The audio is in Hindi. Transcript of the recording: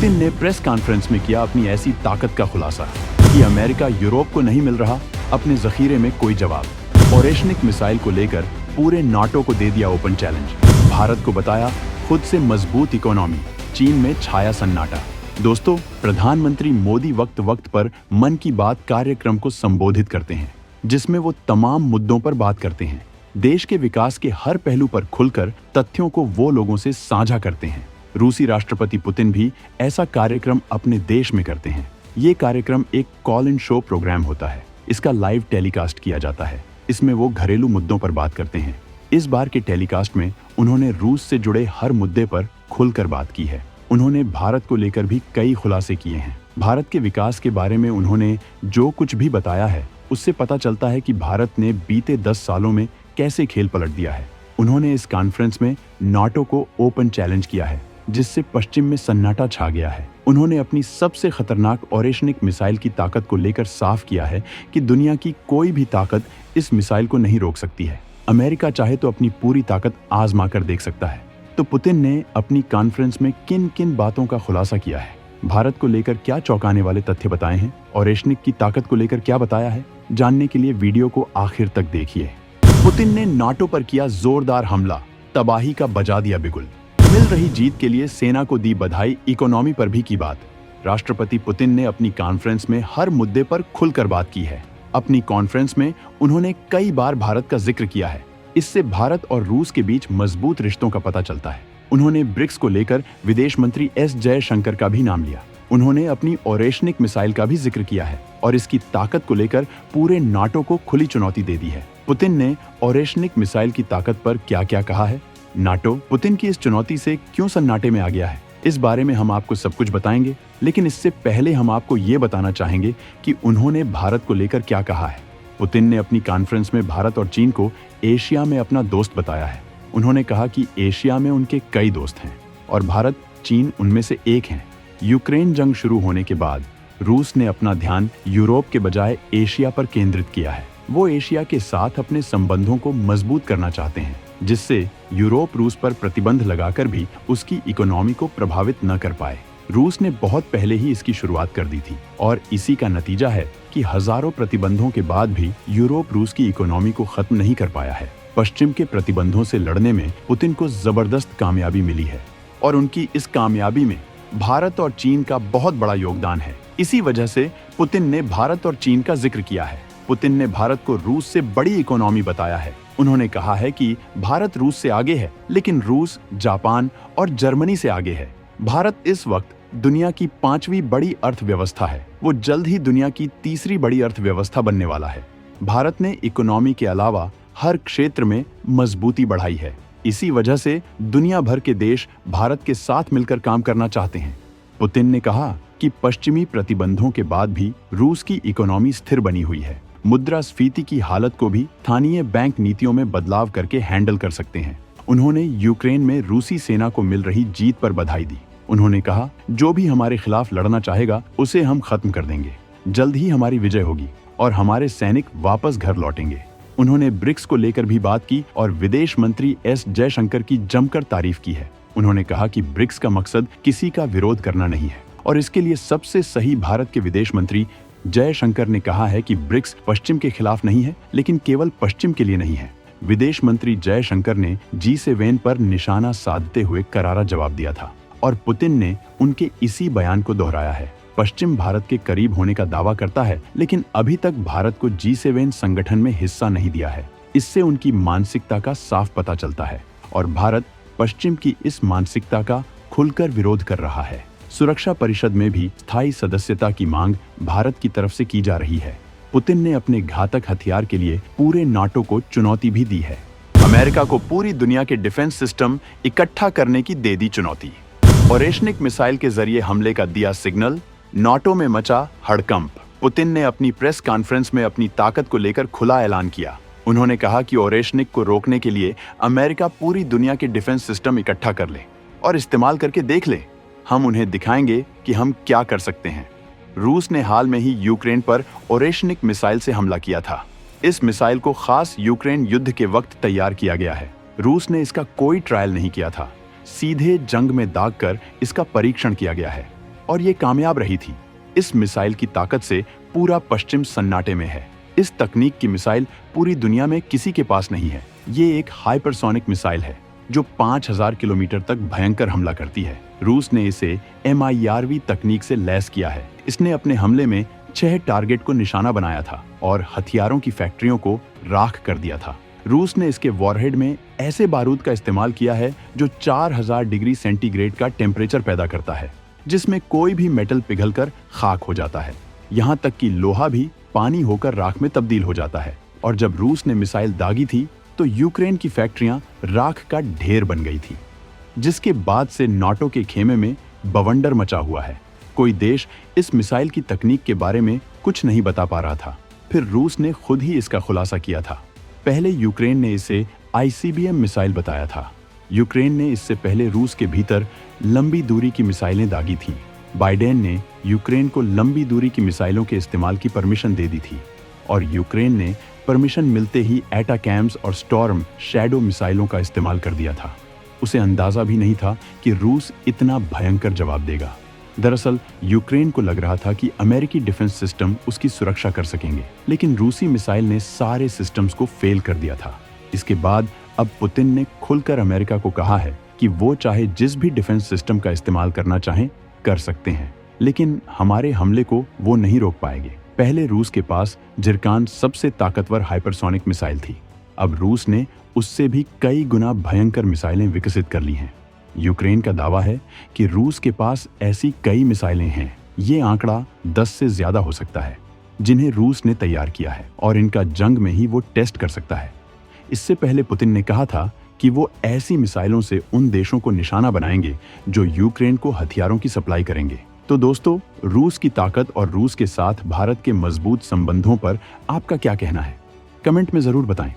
पुतिन ने प्रेस कॉन्फ्रेंस में किया अपनी ऐसी ताकत का खुलासा कि अमेरिका यूरोप को नहीं मिल रहा अपने जखीरे में कोई जवाब। ओरेशनिक मिसाइल को लेकर पूरे नाटो को दे दिया ओपन चैलेंज। भारत को बताया खुद से मजबूत इकोनॉमी, चीन में छाया सन्नाटा। दोस्तों, प्रधानमंत्री मोदी वक्त वक्त पर मन की बात कार्यक्रम को संबोधित करते हैं, जिसमें वो तमाम मुद्दों पर बात करते हैं। देश के विकास के हर पहलू पर खुलकर तथ्यों को वो लोगों से साझा करते हैं। रूसी राष्ट्रपति पुतिन भी ऐसा कार्यक्रम अपने देश में करते हैं। ये कार्यक्रम एक कॉल इन शो प्रोग्राम होता है। इसका लाइव टेलीकास्ट किया जाता है। इसमें वो घरेलू मुद्दों पर बात करते हैं। इस बार के टेलीकास्ट में उन्होंने रूस से जुड़े हर मुद्दे पर खुलकर बात की है। उन्होंने भारत को लेकर भी कई खुलासे किए हैं। भारत के विकास के बारे में उन्होंने जो कुछ भी बताया है, उससे पता चलता है कि भारत ने बीते 10 सालों में कैसे खेल पलट दिया है। उन्होंने इस कॉन्फ्रेंस में नाटो को ओपन चैलेंज किया है, जिससे पश्चिम में सन्नाटा छा गया है। उन्होंने अपनी सबसे खतरनाक ओरेशनिक मिसाइल की ताकत को लेकर साफ किया है कि दुनिया की कोई भी ताकत इस मिसाइल को नहीं रोक सकती है। अमेरिका चाहे तो अपनी पूरी ताकत आजमा कर देख सकता है। तो पुतिन ने अपनी कॉन्फ्रेंस में किन किन बातों का खुलासा किया है, भारत को लेकर क्या चौंकाने वाले तथ्य बताए हैं, ओरेशनिक की ताकत को लेकर क्या बताया है, जानने के लिए वीडियो को आखिर तक देखिए। पुतिन ने नाटो पर किया जोरदार हमला, तबाही का बजा दिया बिगुल। मिल रही जीत के लिए सेना को दी बधाई, इकोनॉमी पर भी की बात। राष्ट्रपति पुतिन ने अपनी कॉन्फ्रेंस में हर मुद्दे पर खुलकर बात की है। अपनी कॉन्फ्रेंस में उन्होंने कई बार भारत का जिक्र किया है। इससे भारत और रूस के बीच मजबूत रिश्तों का पता चलता है। उन्होंने ब्रिक्स को लेकर विदेश मंत्री एस जयशंकर का भी नाम लिया। उन्होंने अपनी ओरेशनिक मिसाइल का भी जिक्र किया है और इसकी ताकत को लेकर पूरे नाटो को खुली चुनौती दे दी है। पुतिन ने ओरेशनिक मिसाइल की ताकत पर क्या क्या कहा है, नाटो पुतिन की इस चुनौती से क्यों सन्नाटे में आ गया है, इस बारे में हम आपको सब कुछ बताएंगे। लेकिन इससे पहले हम आपको ये बताना चाहेंगे कि उन्होंने भारत को लेकर क्या कहा है। पुतिन ने अपनी कॉन्फ्रेंस में भारत और चीन को एशिया में अपना दोस्त बताया है। उन्होंने कहा कि एशिया में उनके कई दोस्त हैं और भारत, चीन उनमें से एक हैं। यूक्रेन जंग शुरू होने के बाद रूस ने अपना ध्यान यूरोप के बजाय एशिया पर केंद्रित किया है। वो एशिया के साथ अपने संबंधों को मजबूत करना चाहते हैं, जिससे यूरोप रूस पर प्रतिबंध लगाकर भी उसकी इकोनॉमी को प्रभावित न कर पाए। रूस ने बहुत पहले ही इसकी शुरुआत कर दी थी और इसी का नतीजा है कि हजारों प्रतिबंधों के बाद भी यूरोप रूस की इकोनॉमी को खत्म नहीं कर पाया है। पश्चिम के प्रतिबंधों से लड़ने में पुतिन को जबरदस्त कामयाबी मिली है और उनकी इस कामयाबी में भारत और चीन का बहुत बड़ा योगदान है। इसी वजह से पुतिन ने भारत और चीन का जिक्र किया है। पुतिन ने भारत को रूस से बड़ी इकोनॉमी बताया है। उन्होंने कहा है कि भारत रूस से आगे है, लेकिन रूस, जापान और जर्मनी से आगे है। भारत इस वक्त दुनिया की 5वीं बड़ी अर्थव्यवस्था है। वो जल्द ही दुनिया की 3री बड़ी अर्थव्यवस्था बनने वाला है। भारत ने इकोनॉमी के अलावा हर क्षेत्र में मजबूती बढ़ाई है। इसी वजह से दुनिया भर के देश भारत के साथ मिलकर काम करना चाहते हैं। पुतिन ने कहा कि पश्चिमी प्रतिबंधों के बाद भी रूस की इकोनॉमी स्थिर बनी हुई है। मुद्रास्फीति की हालत को भी स्थानीय बैंक नीतियों में बदलाव करके हैंडल कर सकते हैं। उन्होंने यूक्रेन में रूसी सेना को मिल रही जीत पर बधाई दी। उन्होंने कहा, जो भी हमारे खिलाफ लड़ना चाहेगा उसे हम खत्म कर देंगे। जल्द ही हमारी विजय होगी और हमारे सैनिक वापस घर लौटेंगे। उन्होंने ब्रिक्स को लेकर भी बात की और विदेश मंत्री एस जयशंकर की जमकर तारीफ की है। उन्होंने कहा कि ब्रिक्स का मकसद किसी का विरोध करना नहीं है और इसके लिए सबसे सही भारत के विदेश मंत्री जयशंकर ने कहा है कि ब्रिक्स पश्चिम के खिलाफ नहीं है, लेकिन केवल पश्चिम के लिए नहीं है। विदेश मंत्री जयशंकर ने G7 पर निशाना साधते हुए करारा जवाब दिया था और पुतिन ने उनके इसी बयान को दोहराया है। पश्चिम भारत के करीब होने का दावा करता है, लेकिन अभी तक भारत को G7 संगठन में हिस्सा नहीं दिया है। इससे उनकी मानसिकता का साफ पता चलता है और भारत पश्चिम की इस मानसिकता का खुलकर विरोध कर रहा है। सुरक्षा परिषद में भी स्थायी सदस्यता की मांग भारत की तरफ से की जा रही है। पुतिन ने अपने घातक हथियार के लिए पूरे नाटो को चुनौती भी दी है। अमेरिका को पूरी दुनिया के डिफेंस सिस्टम इकट्ठा करने की दे दी चुनौती। ओरेशनिक मिसाइल के जरिए हमले का दिया सिग्नल, नाटो में मचा हड़कंप। पुतिन ने अपनी प्रेस कॉन्फ्रेंस में अपनी ताकत को लेकर खुला ऐलान किया। उन्होंने कहा कि ओरेशनिक को रोकने के लिए अमेरिका पूरी दुनिया के डिफेंस सिस्टम इकट्ठा कर ले और इस्तेमाल करके देख ले। हम उन्हें दिखाएंगे कि हम क्या कर सकते हैं। रूस ने हाल में ही यूक्रेन पर ओरेशनिक मिसाइल से हमला किया था। इस मिसाइल को खास यूक्रेन युद्ध के वक्त तैयार किया गया है। रूस ने इसका कोई ट्रायल नहीं किया था, सीधे जंग में दाग कर इसका परीक्षण किया गया है। और ये कामयाब रही थी। इस मिसाइल की ताकत से पूरा पश्चिम सन्नाटे में है। इस तकनीक की मिसाइल पूरी दुनिया में किसी के पास नहीं है। ये एक हाइपरसोनिक मिसाइल है जो 5000 किलोमीटर तक भयंकर हमला करती है। रूस ने इसे MIRV तकनीक से लैस किया है। इसने अपने हमले में 6 टारगेट को निशाना बनाया था और हथियारों की फैक्ट्रियों को राख कर दिया था। रूस ने इसके वॉरहेड में ऐसे बारूद का इस्तेमाल किया है जो 4000 डिग्री सेंटीग्रेड का टेम्परेचर पैदा करता है, जिसमें कोई भी मेटल पिघलकर खाक हो जाता है। यहाँ तक कि लोहा भी पानी होकर राख में तब्दील हो जाता है। और जब रूस ने मिसाइल दागी थी तो यूक्रेन की फैक्ट्रियां राख का ढेर बन गई थी, जिसके बाद से नाटो के खेमे में बवंडर मचा हुआ है। कोई देश इस मिसाइल की तकनीक के बारे में कुछ नहीं बता पा रहा था। फिर रूस ने खुद ही इसका खुलासा किया था। पहले यूक्रेन ने इसे ICBM मिसाइल बताया था। यूक्रेन ने इससे पहले रूस के भीतर लंबी दूरी की मिसाइलें दागी थीं। बाइडेन ने यूक्रेन को लंबी दूरी की मिसाइलों के इस्तेमाल की परमिशन दे दी थी और यूक्रेन ने परमिशन मिलते ही एटाकैम्स और स्टॉर्म शैडो मिसाइलों का इस्तेमाल कर दिया था। उसे अंदाजा भी नहीं था कि रूस इतना भयंकर जवाब देगा। दरअसल यूक्रेन को लग रहा था कि अमेरिकी डिफेंस सिस्टम उसकी सुरक्षा कर सकेंगे, लेकिन रूसी मिसाइल ने सारे सिस्टम्स को फेल कर दिया था। इसके बाद अब पुतिन ने खुलकर अमेरिका को कहा है कि वो चाहे जिस भी डिफेंस सिस्टम का इस्तेमाल करना चाहें कर सकते हैं, लेकिन हमारे हमले को वो नहीं रोक पाएंगे। पहले रूस के पास जिरकान सबसे ताकतवर हाइपरसोनिक मिसाइल थी। अब रूस ने उससे भी कई गुना भयंकर मिसाइलें विकसित कर ली हैं। यूक्रेन का दावा है कि रूस के पास ऐसी कई मिसाइलें हैं, ये आंकड़ा 10 से ज्यादा हो सकता है, जिन्हें रूस ने तैयार किया है और इनका जंग में ही वो टेस्ट कर सकता है। इससे पहले पुतिन ने कहा था कि वो ऐसी मिसाइलों से उन देशों को निशाना बनाएंगे जो यूक्रेन को हथियारों की सप्लाई करेंगे। तो दोस्तों, रूस की ताकत और रूस के साथ भारत के मजबूत संबंधों पर आपका क्या कहना है? कमेंट में जरूर बताएं।